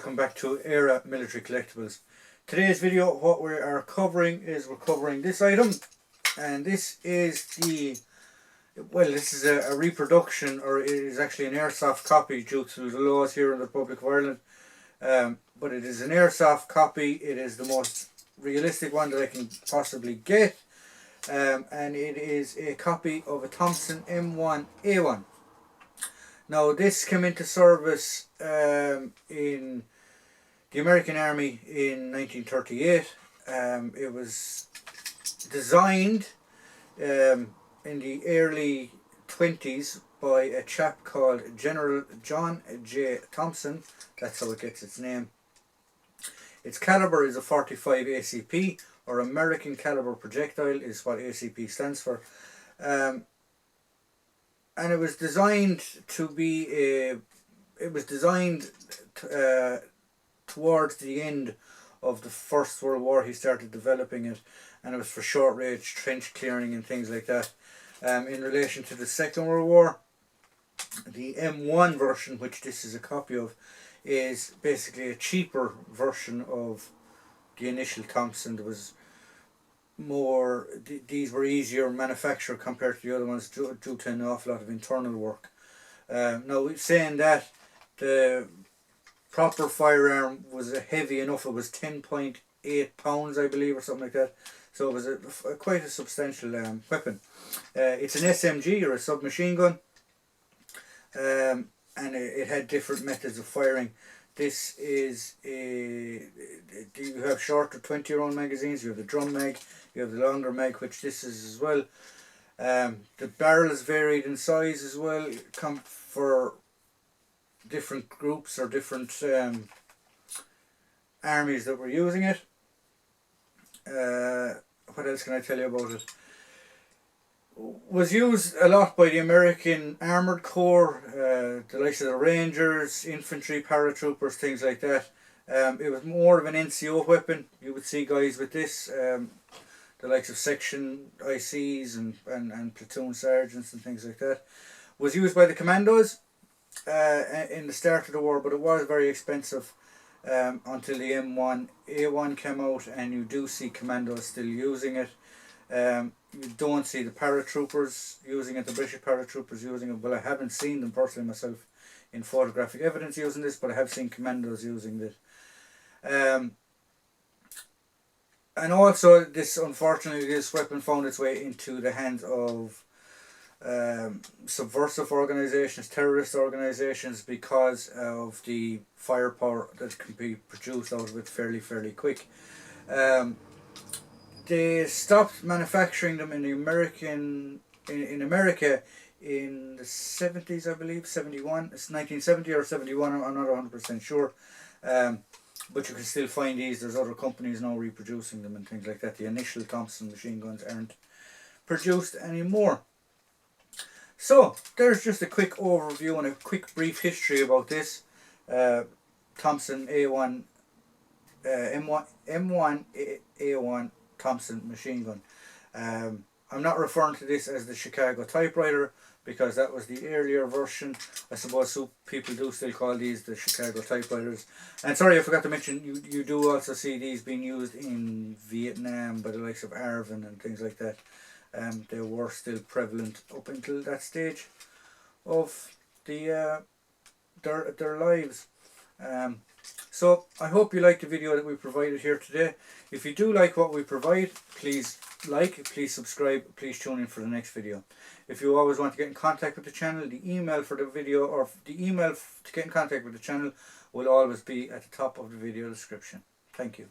welcome back to Era Military Collectibles. Today's video, what we are covering is this item, and this is this is a reproduction, or it is actually an airsoft copy due to the laws here in the Republic of Ireland. But it is an airsoft copy. It is the most realistic one that I can possibly get, and it is a copy of a Thompson M1A1. Now this came into service in the American Army in 1938. It was designed in the early 20s by a chap called General John J. Thompson. That's how it gets its name. Its caliber is a 45 ACP, or American Caliber Projectile is what ACP stands for. And it was designed to be towards the end of the First World War. He started developing it, and it was for short range trench clearing and things like that. In relation to the Second World War, the M1 version, which this is a copy of, is basically a cheaper version of the initial Thompson. There was more, these were easier manufactured compared to the other ones due to an awful lot of internal work. Now, saying that, the proper firearm was heavy enough. It was 10.8 pounds, I believe, or something like that. So it was quite a substantial weapon. It's an SMG, or a submachine gun, and it had different methods of firing. This is you have shorter 20-round magazines. You have the drum mag, you have the longer mag, which this is as well. The barrels varied in size as well, come for different groups or different armies that were using it. What else can I tell you about it? Was used a lot by the American Armoured Corps, the likes of the Rangers, infantry, paratroopers, things like that. It was more of an NCO weapon. You would see guys with this, the likes of section ICs and platoon sergeants and things like that. Was used by the commandos in the start of the war, but it was very expensive until the M1A1 came out, and you do see commandos still using it. You don't see the paratroopers using it, the British paratroopers using it. Well, I haven't seen them personally myself in photographic evidence using this, but I have seen commandos using this. And also, unfortunately, this weapon found its way into the hands of subversive organisations, terrorist organisations, because of the firepower that can be produced out of it fairly quick. They stopped manufacturing them in the America in the 70s, I believe, 71. It's 1970 or 71, I'm not 100% sure. But you can still find these. There's other companies now reproducing them and things like that. The initial Thompson machine guns aren't produced anymore. So, there's just a quick overview and a quick brief history about this Thompson A1, M1A1 Thompson machine gun. I'm not referring to this as the Chicago Typewriter, because that was the earlier version. I suppose people do still call these the Chicago Typewriters. And sorry, I forgot to mention, you do also see these being used in Vietnam by the likes of Arvin and things like that. They were still prevalent up until that stage of their lives. So I hope you liked the video that we provided here today. If you do like what we provide, please please subscribe, please tune in for the next video. If you always want to get in contact with the channel, the email for the video, or the email to get in contact with the channel, will always be at the top of the video description. Thank you.